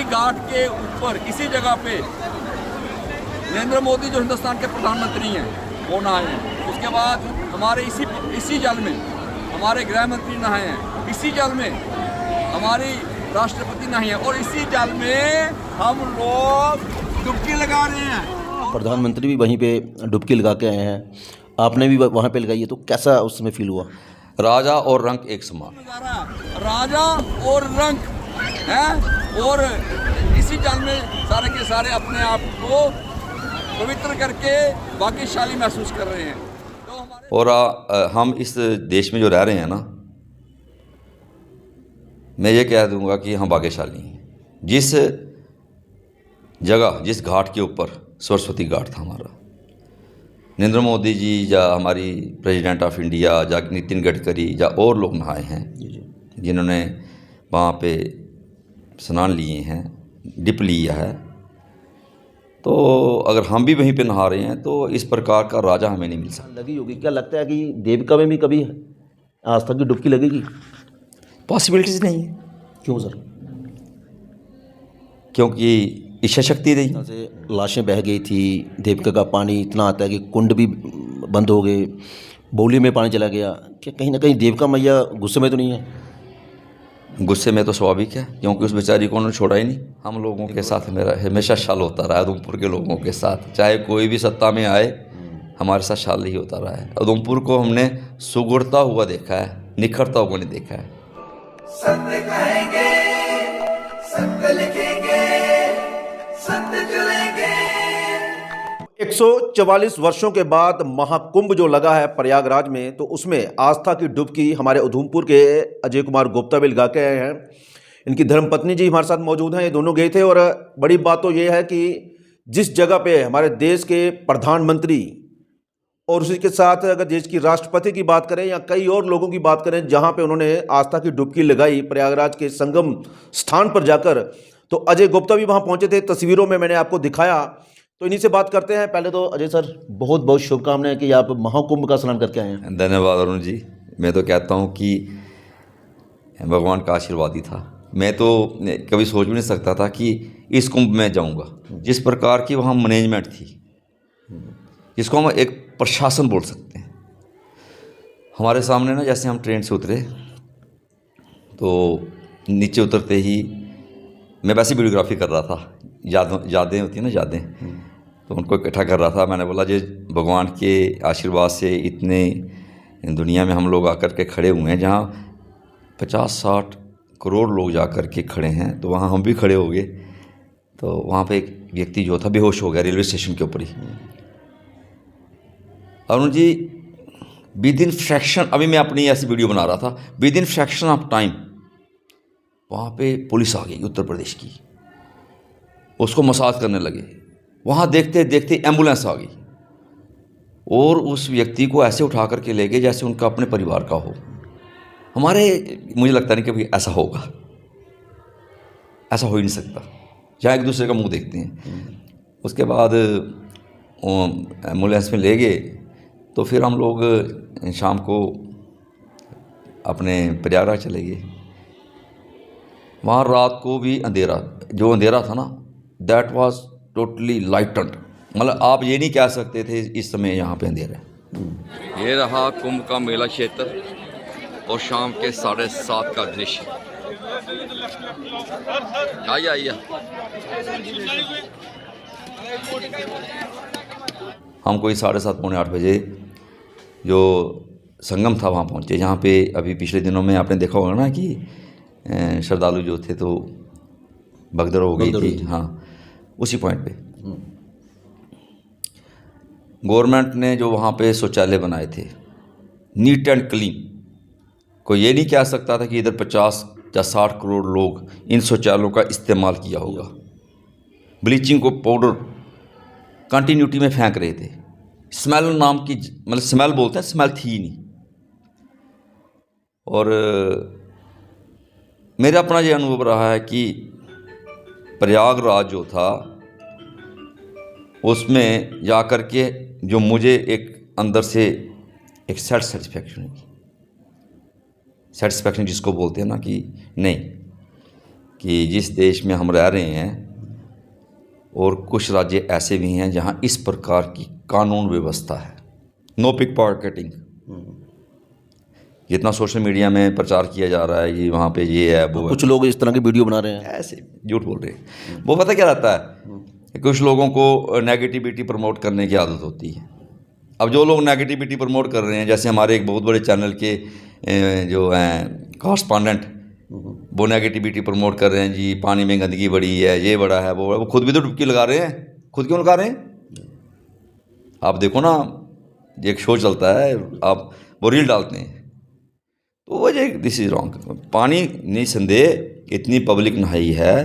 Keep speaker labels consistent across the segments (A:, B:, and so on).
A: घाट के ऊपर इसी जगह पे नरेंद्र मोदी जो हिंदुस्तान के प्रधानमंत्री हैं वो नहाए हैं। उसके बाद हमारे इसी जल में हमारे गृह मंत्री नहाए हैं, इसी जल में हमारी राष्ट्रपति नहाए हैं और इसी जल में हम लोग डुबकी लगा रहे हैं।
B: प्रधानमंत्री भी वहीं पे डुबकी लगा के आए हैं, आपने भी वहाँ पे लगाई है, तो कैसा उस समय फील हुआ?
C: राजा और रंग एक समान।
A: राजा और रंग हैं और इसी जल में सारे के सारे अपने आप को पवित्र करके भाग्यशाली महसूस कर रहे हैं। तो हमारे
C: और हम इस देश में जो रह रहे हैं ना, मैं ये कह दूंगा कि हम भाग्यशाली हैं। जिस जगह, जिस घाट के ऊपर सरस्वती घाट था हमारा, नरेंद्र मोदी जी या हमारी प्रेसिडेंट ऑफ इंडिया या नितिन गडकरी या और लोग नहाए हैं, जिन्होंने वहाँ पे स्नान लिए हैं, डिप लिया है। तो अगर हम भी वहीं पे नहा रहे हैं तो इस प्रकार का राजा हमें नहीं मिल सकता।
B: लगी होगी, क्या लगता है कि देविका में भी कभी आस्था की डुबकी लगेगी?
C: पॉसिबिलिटीज़ नहीं है।
B: क्यों सर?
C: क्योंकि इच्छा शक्ति रही।
B: जैसे लाशें बह गई थी, देविका का पानी इतना आता है कि कुंड भी बंद हो गए, बौली में पानी चला गया, क्या कहीं ना कहीं देविका मैया गुस्से में तो नहीं है?
C: गुस्से में तो स्वाभाविक है, क्योंकि उस बेचारी को उन्होंने छोड़ा ही नहीं। हम लोगों के साथ मेरा हमेशा शाल होता रहा है, उधमपुर के लोगों के साथ, चाहे कोई भी सत्ता में आए हमारे साथ शाल ही होता रहा है। उधमपुर को हमने सुगड़ता हुआ देखा है, निखरता हुआ नहीं देखा है।
D: सत्य कहेंगे, सत्य लिखेंगे, सत्य चलेंगे।
B: 144 वर्षों के बाद महाकुंभ जो लगा है प्रयागराज में, तो उसमें आस्था की डुबकी हमारे उधमपुर के अजय कुमार गुप्ता भी लगा के आए हैं। इनकी धर्मपत्नी जी हमारे साथ मौजूद हैं, ये दोनों गए थे। और बड़ी बात तो ये है कि जिस जगह पे हमारे देश के प्रधानमंत्री और उसी के साथ अगर देश की राष्ट्रपति की बात करें या कई और लोगों की बात करें, जहाँ पे उन्होंने आस्था की डुबकी लगाई प्रयागराज के संगम स्थान पर जाकर, तो अजय गुप्ता भी वहाँ पहुँचे थे। तस्वीरों में मैंने आपको दिखाया। तो इन्हीं से बात करते हैं। पहले तो अजय सर, बहुत बहुत शुभकामनाएं कि आप महाकुंभ का स्नान करके आए हैं।
C: धन्यवाद अरुण जी। मैं तो कहता हूँ कि भगवान का आशीर्वाद ही था। मैं तो कभी सोच भी नहीं सकता था कि इस कुंभ में जाऊँगा। जिस प्रकार की वहाँ मैनेजमेंट थी, जिसको हम एक प्रशासन बोल सकते हैं, हमारे सामने ना, जैसे हम ट्रेन से उतरे तो नीचे उतरते ही मैं वैसे वीडियोग्राफी कर रहा था, यादें होती हैं ना, यादें, तो उनको इकट्ठा कर रहा था। मैंने बोला जी, भगवान के आशीर्वाद से इतने दुनिया में हम लोग आकर के खड़े हुए हैं, जहाँ 50-60 करोड़ लोग जा कर के खड़े हैं, तो वहाँ हम भी खड़े हो गए। तो वहाँ पे एक व्यक्ति जो था बेहोश हो गया रेलवे स्टेशन के ऊपर ही। Arun ji, with in fraction, अभी मैं अपनी ऐसी वीडियो बना रहा था, with in fraction of time वहाँ पे पुलिस आ गई उत्तर प्रदेश की, उसको मसाज करने लगे। वहाँ देखते देखते एम्बुलेंस आ गई और उस व्यक्ति को ऐसे उठा करके ले गए जैसे उनका अपने परिवार का हो। मुझे लगता नहीं कि भाई ऐसा होगा, ऐसा हो ही नहीं सकता, जहाँ एक दूसरे का मुंह देखते हैं। उसके बाद एम्बुलेंस में ले गए, तो फिर हम लोग शाम को अपने प्रयागराज चले गए। वहाँ रात को भी अंधेरा, जो अंधेरा था ना, दैट वाज टोटली लाइटेंड। मतलब आप ये नहीं कह सकते थे इस समय यहाँ पे अंधेरा है।
A: ये रहा कुंभ का मेला क्षेत्र और शाम के 7:30 का दृश्य। आइए
C: हम कोई 7:30 पौने 8 बजे जो संगम था वहाँ पहुँचे, जहाँ पे अभी पिछले दिनों में आपने देखा होगा ना कि श्रद्धालु जो थे तो भगदड़ हो गई थी। हाँ, उसी पॉइंट पे गवर्नमेंट ने जो वहाँ पे शौचालय बनाए थे, नीट एंड क्लीन, कोई ये नहीं कह सकता था कि इधर 50 या 60 करोड़ लोग इन शौचालयों का इस्तेमाल किया होगा। ब्लीचिंग को पाउडर कंटिन्यूटी में फेंक रहे थे। स्मेल नाम की, मतलब स्मेल बोलते हैं, स्मेल थी ही नहीं। और मेरा अपना ये अनुभव रहा है कि प्रयागराज जो था उसमें जा कर के जो मुझे एक अंदर से एक सेटिस्फैक्शन जिसको बोलते हैं ना, कि नहीं, कि जिस देश में हम रह रहे हैं और कुछ राज्य ऐसे भी हैं जहां इस प्रकार की कानून व्यवस्था है। नो पिक पॉकेटिंग, जितना सोशल मीडिया में प्रचार किया जा रहा है कि वहाँ पे ये है वो है,
B: कुछ लोग इस तरह की वीडियो बना रहे हैं,
C: ऐसे झूठ बोल रहे हैं। वो पता क्या रहता है, कुछ लोगों को नेगेटिविटी प्रमोट करने की आदत होती है। अब जो लोग नेगेटिविटी प्रमोट कर रहे हैं, जैसे हमारे एक बहुत बड़े चैनल के जो हैं कॉरस्पॉन्डेंट, वो नेगेटिविटी प्रमोट कर रहे हैं जी, पानी में गंदगी बड़ी है, ये बड़ा है, वो खुद भी तो डुबकी लगा रहे हैं। खुद क्यों लगा रहे हैं? आप देखो ना, एक शो चलता है, आप वो रील डालते हैं, तो वजह दिस इज़ रॉन्ग। पानी निसंदेह इतनी पब्लिक नहाई है,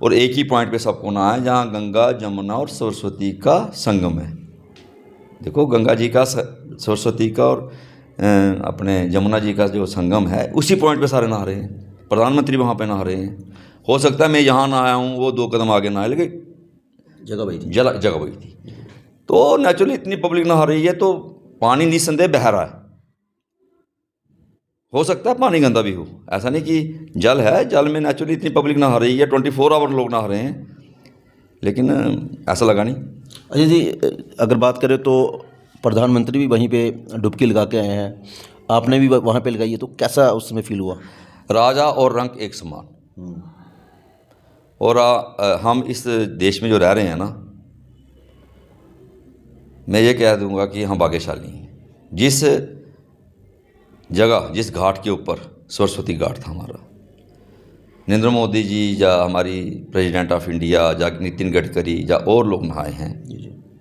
C: और एक ही पॉइंट पे सबको नहा है जहाँ गंगा जमुना और सरस्वती का संगम है। देखो गंगा जी का, सरस्वती का और अपने जमुना जी का जो संगम है, उसी पॉइंट पे सारे नहा रहे हैं। प्रधानमंत्री वहाँ पे नहा रहे हैं। हो सकता है मैं यहाँ नहाया हूँ, वो 2 कदम आगे नहाए, लेकिन
B: जगह वही थी,
C: जगह वही थी। तो नेचुरली इतनी पब्लिक नहा रही है, तो पानी निसंदेह बह रहा है। हो सकता है पानी गंदा भी हो, ऐसा नहीं कि जल है, जल में नेचुरली इतनी पब्लिक नहा रही है, 24 आवर लोग नहा रहे हैं, लेकिन ऐसा लगा नहीं।
B: अजय जी, अगर बात करें तो प्रधानमंत्री भी वहीं पे डुबकी लगा के आए हैं, आपने भी वहाँ पे लगाई है, तो कैसा उस समय फील हुआ?
C: राजा और रंक एक समान। और हम इस देश में जो रह रहे हैं ना, मैं ये कह दूंगा कि हम भाग्यशाली हैं। जिस जगह, जिस घाट के ऊपर सरस्वती घाट था हमारा, नरेंद्र मोदी जी या हमारी प्रेसिडेंट ऑफ इंडिया या नितिन गडकरी या और लोग नहाए हैं,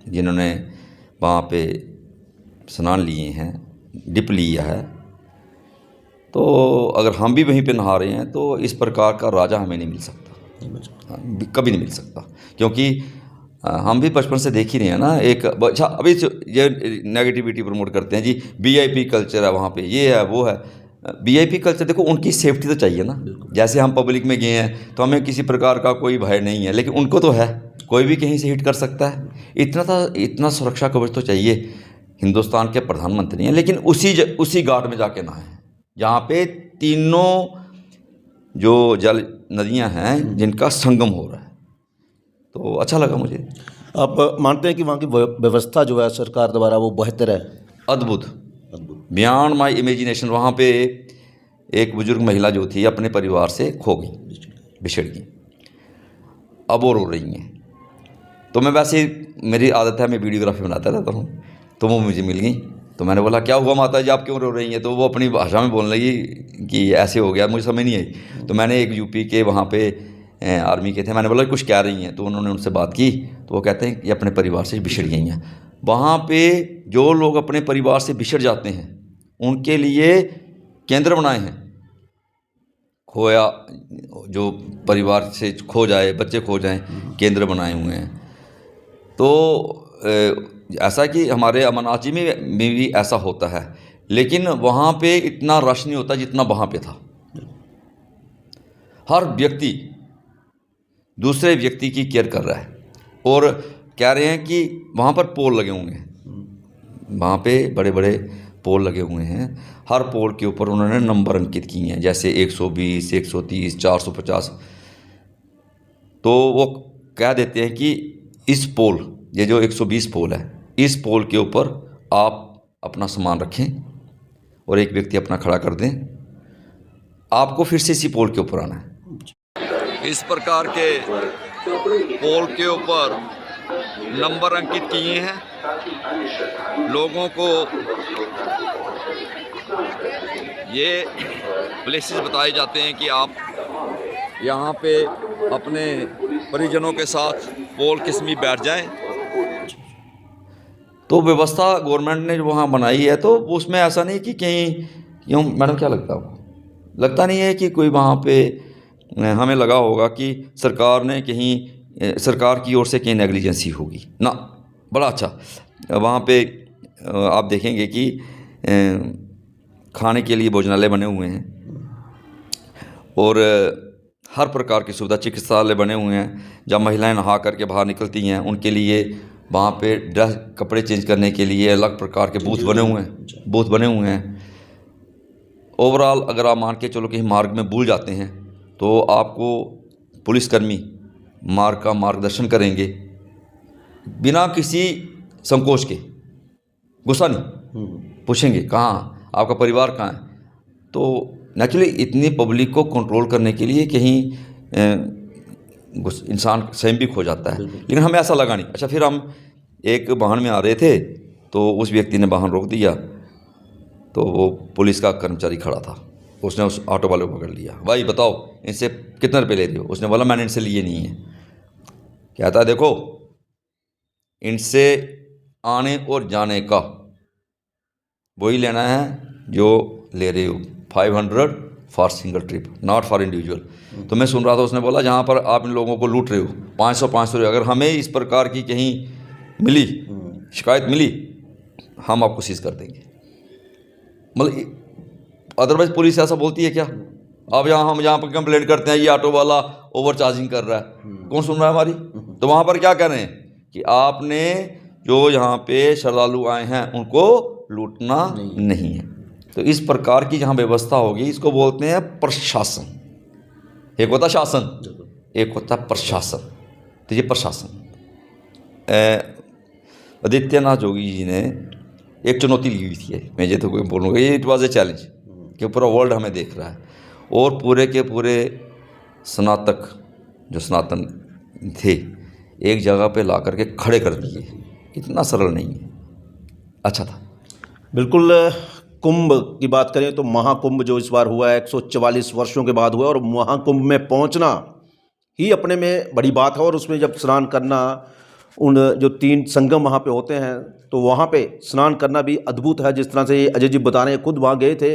C: जिन्होंने वहाँ पे स्नान लिए हैं, डिप लिया है, तो अगर हम भी वहीं पे नहा रहे हैं तो इस प्रकार का राजा हमें नहीं मिल सकता, कभी नहीं मिल सकता। क्योंकि हम भी बचपन से देख ही रहे हैं ना, एक अच्छा अभी ये नेगेटिविटी प्रमोट करते हैं जी, वीआईपी कल्चर है वहाँ पे, ये है वो है। वीआईपी कल्चर, देखो उनकी सेफ्टी तो चाहिए ना। जैसे हम पब्लिक में गए हैं तो हमें किसी प्रकार का कोई भय नहीं है, लेकिन उनको तो है, कोई भी कहीं से हिट कर सकता है। इतना सुरक्षा कवच तो चाहिए। हिंदुस्तान के प्रधानमंत्री हैं, लेकिन उसी घाट में जाके नहाए हैं जहाँ पे तीनों जो जल नदियाँ हैं जिनका संगम हो रहा है। तो अच्छा लगा मुझे।
B: आप मानते हैं कि वहाँ की व्यवस्था जो है सरकार द्वारा वो बेहतर है?
C: अद्भुत, बियॉन्ड माई इमेजिनेशन। वहाँ पे एक बुजुर्ग महिला जो थी अपने परिवार से खो गई, बिछड़ गई, अब वो रो रही हैं। तो मैं वैसे, मेरी आदत है, मैं वीडियोग्राफी बनाता रहता हूँ, तो वो मुझे मिल गई। तो मैंने बोला क्या हुआ माता जी, आप क्यों रो रही हैं? तो वो अपनी भाषा में बोलने लगी कि ऐसे हो गया, मुझे समझ नहीं आई। तो मैंने एक यूपी के वहाँ पे आर्मी के थे, मैंने बोला कुछ कह रही हैं, तो उन्होंने उनसे बात की, तो वो कहते हैं कि अपने परिवार से बिछड़ गई हैं। वहाँ पे जो लोग अपने परिवार से बिछड़ जाते हैं उनके लिए केंद्र बनाए हैं। खोया, जो परिवार से खो जाए, बच्चे खो जाएं, केंद्र बनाए हुए हैं। तो ऐसा कि हमारे अमरनाथ जी में भी ऐसा होता है, लेकिन वहाँ पे इतना रश नहीं होता जितना वहाँ पे था। हर व्यक्ति दूसरे व्यक्ति की केयर कर रहा है, और कह रहे हैं कि वहाँ पर पोल लगे हुए हैं, वहाँ पे बड़े बड़े पोल लगे हुए हैं। हर पोल के ऊपर उन्होंने नंबर अंकित किए हैं, जैसे 120, 130, 450। तो वो कह देते हैं कि इस पोल, ये जो 120 पोल है, इस पोल के ऊपर आप अपना सामान रखें और एक व्यक्ति अपना खड़ा कर दें, आपको फिर से इसी पोल के ऊपर आना है। इस प्रकार के पोल के ऊपर नंबर अंकित किए हैं। लोगों को ये प्लेसेस बताए जाते हैं कि आप यहाँ पे अपने परिजनों के साथ पोल के समीप बैठ जाएं। तो व्यवस्था गवर्नमेंट ने जो वहाँ बनाई है, तो उसमें ऐसा नहीं कि कहीं यूँ, मैडम क्या लगता है, लगता नहीं है कि कोई वहाँ पे हमें लगा होगा कि सरकार ने कहीं, सरकार की ओर से कहीं नेग्लिजेंसी होगी ना। बड़ा अच्छा वहाँ पे आप देखेंगे कि खाने के लिए भोजनालय बने हुए हैं और हर प्रकार की सुविधा, चिकित्सालय बने हुए हैं। जब महिलाएं नहा करके बाहर निकलती हैं उनके लिए वहाँ पे ड्रेस, कपड़े चेंज करने के लिए अलग प्रकार के बूथ बने हुए हैं। ओवरऑल अगर आप मान के चलो कहीं मार्ग में भूल जाते हैं तो आपको पुलिसकर्मी मार्गदर्शन करेंगे बिना किसी संकोच के, गुस्सा नहीं, पूछेंगे कहाँ आपका परिवार कहाँ है। तो नेचुरली इतनी पब्लिक को कंट्रोल करने के लिए कहीं इंसान स्वयं भी खो जाता है, लेकिन हमें ऐसा लगा नहीं। अच्छा, फिर हम एक वाहन में आ रहे थे तो उस व्यक्ति ने वाहन रोक दिया, तो वो पुलिस का कर्मचारी खड़ा था, उसने उस ऑटो वाले को पकड़ लिया, भाई बताओ इनसे कितने रुपये ले रहे हो। उसने बोला मैंने इनसे लिए नहीं है। कहता है देखो इनसे आने और जाने का वही लेना है जो ले रहे हो, 500 for single trip, not for individual. तो मैं सुन रहा था, उसने बोला जहाँ पर आप इन लोगों को लूट रहे हो 500 अगर हमें इस प्रकार की कहीं मिली, शिकायत मिली, हम आपको सीज कर देंगे। मतलब अदरवाइज पुलिस ऐसा बोलती है क्या? अब हम यहाँ पर कंप्लेंट करते हैं ये ऑटो वाला ओवर चार्जिंग कर रहा है, कौन सुन रहा है हमारी? तो वहाँ पर क्या कह रहे हैं कि आपने जो यहाँ पे श्रद्धालु आए हैं उनको लूटना नहीं है। तो इस प्रकार की जहाँ व्यवस्था होगी इसको बोलते हैं प्रशासन। एक होता शासन, एक होता प्रशासन। तो ये प्रशासन, आदित्यनाथ जोगी जी ने एक चुनौती ली हुई थी, मैं ये तो बोलूँगा ये इट वाज ए चैलेंज कि पूरा वर्ल्ड हमें देख रहा है और पूरे के पूरे स्नातक जो सनातन थे एक जगह पे ला करके खड़े कर दिए। इतना सरल नहीं है, अच्छा था।
B: बिल्कुल। कुंभ की बात करें तो महाकुंभ जो इस बार हुआ है 144 वर्षों के बाद हुआ, और महाकुंभ में पहुंचना ही अपने में बड़ी बात है। और उसमें जब स्नान करना, उन जो 3 संगम वहाँ पे होते हैं तो वहाँ पे स्नान करना भी अद्भुत है। जिस तरह से अजय जी बता रहे हैं, खुद वहाँ गए थे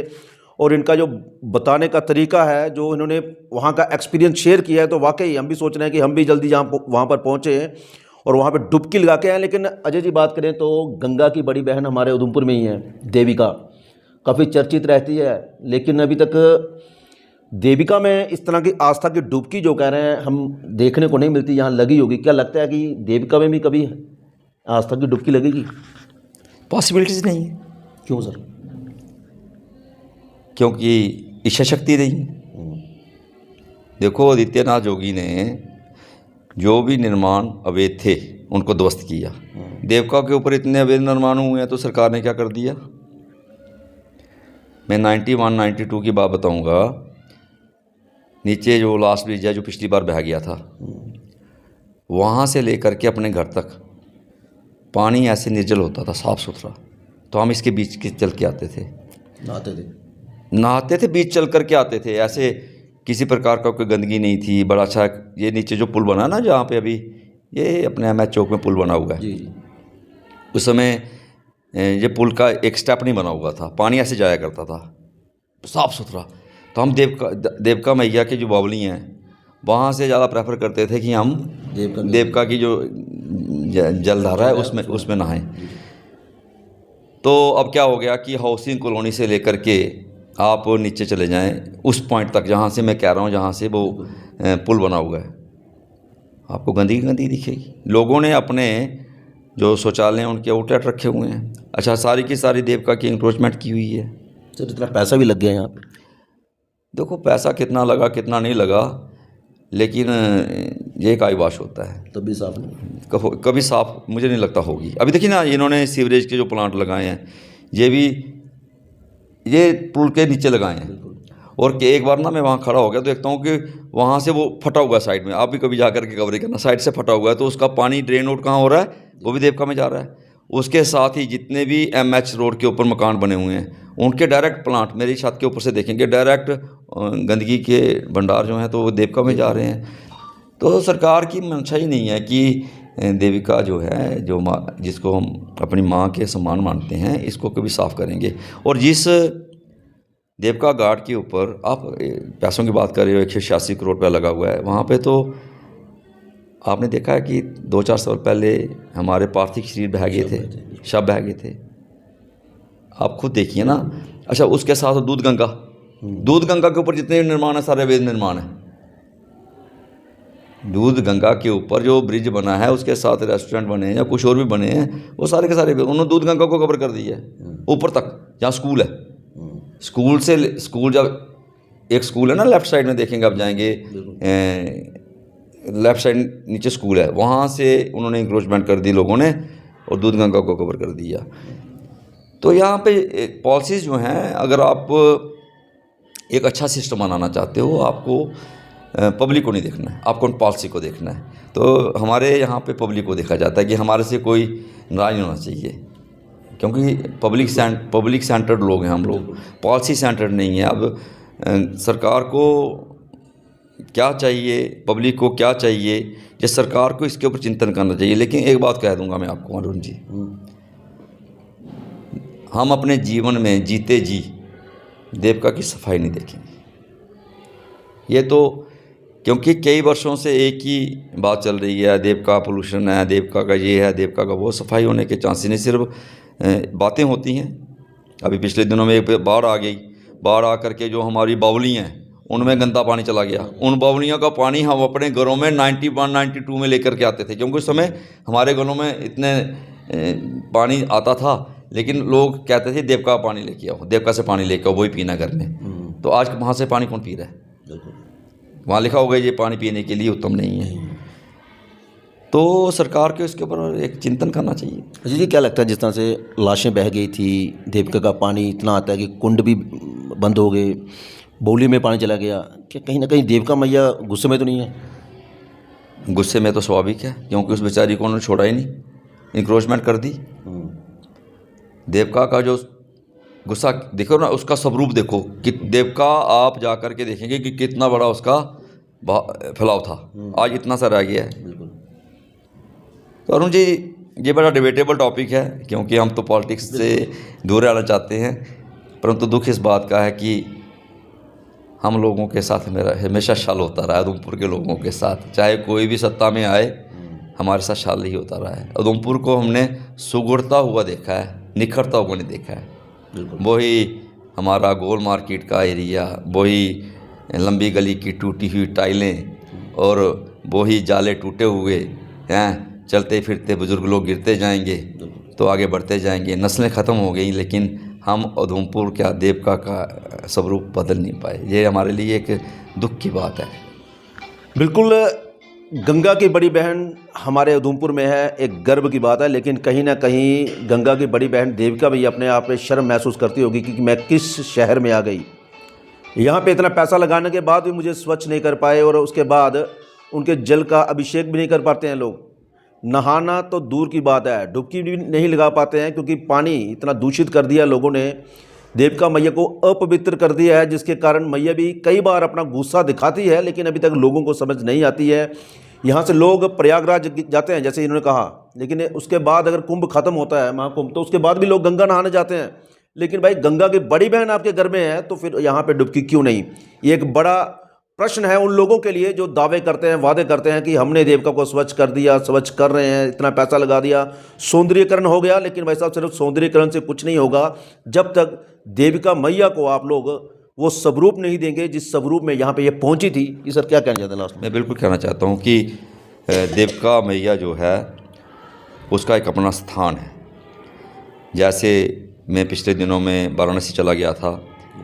B: और इनका जो बताने का तरीका है, जो इन्होंने वहाँ का एक्सपीरियंस शेयर किया है, तो वाकई हम भी सोच रहे हैं कि हम भी जल्दी वहाँ पर पहुँचे और वहाँ पे डुबकी लगा के आए। लेकिन अजय जी बात करें तो गंगा की बड़ी बहन हमारे उधमपुर में ही है, देविका, काफ़ी चर्चित रहती है, लेकिन अभी तक देविका में इस तरह की आस्था की डुबकी जो कह रहे हैं हम देखने को नहीं मिलती, यहाँ लगी होगी। क्या लगता है कि देविका में भी कभी आस्था की डुबकी लगेगी?
C: पॉसिबिलिटीज नहीं है।
B: क्यों सर?
C: क्योंकि इच्छा शक्ति नहीं है। देखो आदित्यनाथ जोगी ने जो भी निर्माण अवैध थे उनको ध्वस्त किया। देवका के ऊपर इतने अवैध निर्माण हुए हैं तो सरकार ने क्या कर दिया। मैं 91-92 की बात बताऊंगा। नीचे जो लास्ट ब्रिज है जो पिछली बार बह गया था, वहाँ से लेकर के अपने घर तक पानी ऐसे निर्जल होता था, साफ़ सुथरा। तो हम इसके बीच के चल के आते थे, नहाते थे, बीच चल कर के आते थे। ऐसे किसी प्रकार का कोई गंदगी नहीं थी। बड़ा अच्छा ये नीचे जो पुल बना ना, जहाँ पे अभी ये अपने एमएच चौक में पुल बना हुआ है, उस समय ये पुल का एक स्टेप नहीं बना हुआ था, पानी ऐसे जाया करता था, साफ़ सुथरा। तो हम देवका मैया के जो बावली हैं वहाँ से ज़्यादा प्रेफर करते थे कि हम देवका की जो जलधारा है उसमें नहाएं। तो अब क्या हो गया कि हाउसिंग कॉलोनी से लेकर के आप नीचे चले जाएं उस पॉइंट तक जहाँ से मैं कह रहा हूँ, जहाँ से वो पुल बना हुआ है, आपको गंदगी दिखेगी। लोगों ने अपने जो शौचालय हैं उनके आउटलेट रखे हुए हैं। अच्छा, सारी की सारी देवका की इंक्रोचमेंट की हुई है।
B: सर इतना पैसा भी लग गया यहाँ पे।
C: देखो पैसा कितना लगा कितना नहीं लगा, लेकिन ये एक आईवाश होता है,
B: तभी साफ नहीं,
C: कभी साफ मुझे नहीं लगता होगी। अभी देखिए ना, इन्होंने सीवरेज के जो प्लांट लगाए हैं ये भी ये पुल के नीचे लगाए हैं। और कि एक बार ना मैं वहाँ खड़ा हो गया तो देखता हूँ कि वहाँ से वो फटा हुआ है साइड में। आप भी कभी जा कर के कवरेज करना, साइड से फटा हुआ है, तो उसका पानी ड्रेन आउट कहाँ हो रहा है, वो भी देवका में जा रहा है। उसके साथ ही जितने भी एमएच रोड के ऊपर मकान बने हुए हैं उनके डायरेक्ट प्लांट मेरी छत के ऊपर से देखेंगे, डायरेक्ट गंदगी के भंडार जो हैं तो वो देवका में जा रहे हैं। तो सरकार की मंशा ही नहीं है कि देविका जो है, जो माँ जिसको हम अपनी माँ के समान मानते हैं, इसको कभी साफ़ करेंगे। और जिस देवका घाट के ऊपर आप पैसों की बात कर रहे हो, 186 करोड़ रुपया लगा हुआ है वहाँ पे, तो आपने देखा है कि 2-4 साल पहले हमारे पार्थिव शरीर बह गए थे, शव बह गए थे, आप खुद देखिए ना। अच्छा, उसके साथ दूध गंगा के ऊपर जितने निर्माण है सारे अवैध निर्माण है। दूध गंगा के ऊपर जो ब्रिज बना है उसके साथ रेस्टोरेंट बने हैं या कुछ और भी बने हैं, वो सारे के सारे उन्होंने दूध गंगा को कवर कर दिया है ऊपर तक, जहाँ स्कूल है। स्कूल जब एक स्कूल है ना लेफ्ट साइड में देखेंगे आप जाएंगे, लेफ़्ट साइड नीचे स्कूल है, वहाँ से उन्होंने इंक्रोचमेंट कर दी लोगों ने और दूध गंगा को कवर कर दिया। तो यहाँ पे पॉलिसीज़ जो हैं, अगर आप एक अच्छा सिस्टम बनाना चाहते हो, आपको पब्लिक को नहीं देखना है, आपको पॉलिसी को देखना है। तो हमारे यहाँ पे पब्लिक को देखा जाता है कि हमारे से कोई नाराज़ नहीं होना चाहिए, क्योंकि पब्लिक सेंटर्ड लोग हैं हम लोग, पॉलिसी सेंटर्ड नहीं है। अब सरकार को क्या चाहिए, पब्लिक को क्या चाहिए, ये सरकार को इसके ऊपर चिंतन करना चाहिए। लेकिन एक बात कह दूंगा मैं आपको अरुण जी, हम अपने जीवन में जीते जी देवका की सफाई नहीं देखेंगे। ये तो क्योंकि कई वर्षों से एक ही बात चल रही है, देवका पोल्यूशन है, देवका का ये है, देवका का वो। सफाई होने के चांसेस नहीं, सिर्फ बातें होती हैं। अभी पिछले दिनों में एक बाढ़ आ गई, बाढ़ आ करके जो हमारी बावली हैं उनमें गंदा पानी चला गया। उन बावलियों का पानी हम अपने घरों में 91, 92 में लेकर के आते थे, क्योंकि उस समय हमारे घरों में इतने पानी आता था, लेकिन लोग कहते थे देवका का पानी लेके आओ, देवका से पानी लेके आओ, वही पीना घर में। तो आज वहाँ से पानी कौन पी रहा है? वहाँ लिखा होगा ये पानी पीने के लिए उत्तम नहीं है। तो सरकार को इसके ऊपर एक चिंतन करना चाहिए।
B: अजय जी, क्या लगता है, जिस तरह से लाशें बह गई थी, देवका का पानी इतना आता है कि कुंड भी बंद हो गए, बौली में पानी चला गया, क्या कहीं ना कहीं देवका मैया गुस्से में तो नहीं है?
C: गुस्से में तो स्वाभाविक है, क्योंकि उस बेचारी को उन्होंने छोड़ा ही नहीं, इंक्रोचमेंट कर दी। देवका का जो गुस्सा देखो ना, उसका स्वरूप देखो कि देवका आप जा कर के देखेंगे कि कितना बड़ा उसका फैलाव था, आज इतना सा रह गया है। तो अरुण जी, ये बड़ा डिबेटेबल टॉपिक है, क्योंकि हम तो पॉलिटिक्स से दूर रहना चाहते हैं, परंतु दुख इस बात का है कि हम लोगों के साथ मेरा हमेशा छल होता रहा है। उधमपुर के लोगों के साथ, चाहे कोई भी सत्ता में आए, हमारे साथ छल ही होता रहा है। उधमपुर को हमने सुगड़ता हुआ देखा है, निखरता हुआ नहीं देखा है। वही हमारा गोल मार्केट का एरिया, वही लंबी गली की टूटी हुई टाइलें और वही जाले टूटे हुए हैं। चलते फिरते बुज़ुर्ग लोग गिरते जाएंगे तो आगे बढ़ते जाएंगे, नस्लें ख़त्म हो गई, लेकिन हम उधमपुर क्या देवका का स्वरूप बदल नहीं पाए। ये हमारे लिए एक दुख की बात है।
B: बिल्कुल, गंगा की बड़ी बहन हमारे उधमपुर में है, एक गर्व की बात है। लेकिन कहीं ना कहीं गंगा की बड़ी बहन देविका भी अपने आप में शर्म महसूस करती होगी कि मैं किस शहर में आ गई। यहाँ पे इतना पैसा लगाने के बाद भी मुझे स्वच्छ नहीं कर पाए, और उसके बाद उनके जल का अभिषेक भी नहीं कर पाते हैं लोग। नहाना तो दूर की बात है, डुबकी भी नहीं लगा पाते हैं, क्योंकि पानी इतना दूषित कर दिया लोगों ने, देवका मैया को अपवित्र कर दिया है, जिसके कारण मैया भी कई बार अपना गुस्सा दिखाती है, लेकिन अभी तक लोगों को समझ नहीं आती है। यहाँ से लोग प्रयागराज जाते हैं, जैसे इन्होंने कहा, लेकिन उसके बाद अगर कुंभ खत्म होता है, महाकुंभ, तो उसके बाद भी लोग गंगा नहाने जाते हैं। लेकिन भाई, गंगा की बड़ी बहन आपके घर में है, तो फिर यहाँ पे डुबकी क्यों नहीं? ये एक बड़ा प्रश्न है उन लोगों के लिए जो दावे करते हैं, वादे करते हैं कि हमने देवका को स्वच्छ कर दिया, स्वच्छ कर रहे हैं, इतना पैसा लगा दिया, सौंदर्यीकरण हो गया। लेकिन भाई साहब, सिर्फ सौंदर्यीकरण से कुछ नहीं होगा जब तक देविका मैया को आप लोग वो स्वरूप नहीं देंगे जिस स्वरूप में यहाँ पे ये पहुँची थी। ये सर क्या कहना चाहते हैं लास्ट में?
C: मैं बिल्कुल कहना चाहता हूँ कि देवका मैया जो है उसका एक अपना स्थान है। जैसे मैं पिछले दिनों में वाराणसी चला गया था,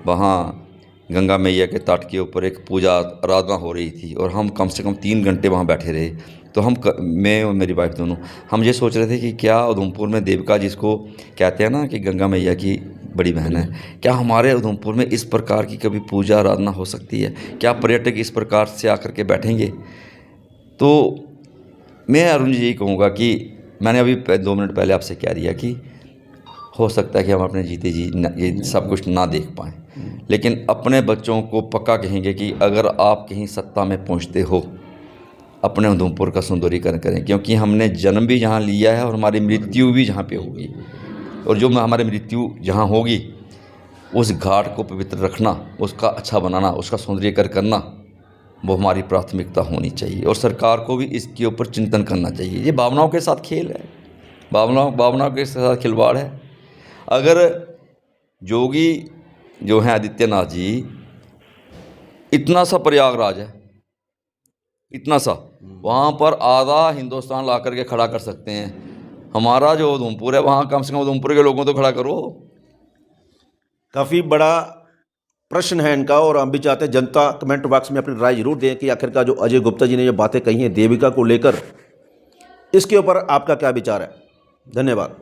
C: वहाँ गंगा मैया के तट के ऊपर एक पूजा आराधना हो रही थी, और हम कम से कम 3 घंटे वहाँ बैठे रहे। तो मैं और मेरी वाइफ दोनों, हम ये सोच रहे थे कि क्या उधमपुर में देवका, जिसको कहते हैं ना कि गंगा मैया की बड़ी बहन है, क्या हमारे उधमपुर में इस प्रकार की कभी पूजा आराधना हो सकती है? क्या पर्यटक इस प्रकार से आकर के बैठेंगे? तो मैं अरुण जी यही कहूँगा कि मैंने अभी 2 मिनट पहले आपसे कह दिया कि हो सकता है कि हम अपने जीते जी ये सब कुछ ना देख पाएँ, लेकिन अपने बच्चों को पक्का कहेंगे कि अगर आप कहीं सत्ता में पहुंचते हो, अपने उधमपुर का सौंदर्यीकरण करें, क्योंकि हमने जन्म भी जहां लिया है और हमारी मृत्यु भी जहां पे होगी, और जो हमारी मृत्यु जहां होगी उस घाट को पवित्र रखना, उसका अच्छा बनाना, उसका सौंदर्यीकरण करना, वो हमारी प्राथमिकता होनी चाहिए। और सरकार को भी इसके ऊपर चिंतन करना चाहिए। ये भावनाओं के साथ खेल है, भावनाओं के साथ खिलवाड़ है। अगर जोगी जो हैं आदित्यनाथ जी, इतना सा प्रयागराज है, इतना सा, वहाँ पर आधा हिंदुस्तान ला करके खड़ा कर सकते हैं। हमारा जो उधमपुर है, वहाँ कम से कम उधमपुर के लोगों तो खड़ा करो।
B: काफ़ी बड़ा प्रश्न है इनका, और हम भी चाहते हैं जनता कमेंट बॉक्स में अपनी राय जरूर दें कि आखिरकार जो अजय गुप्ता जी ने जो बातें कही हैं देविका को लेकर, इसके ऊपर आपका क्या विचार है। धन्यवाद।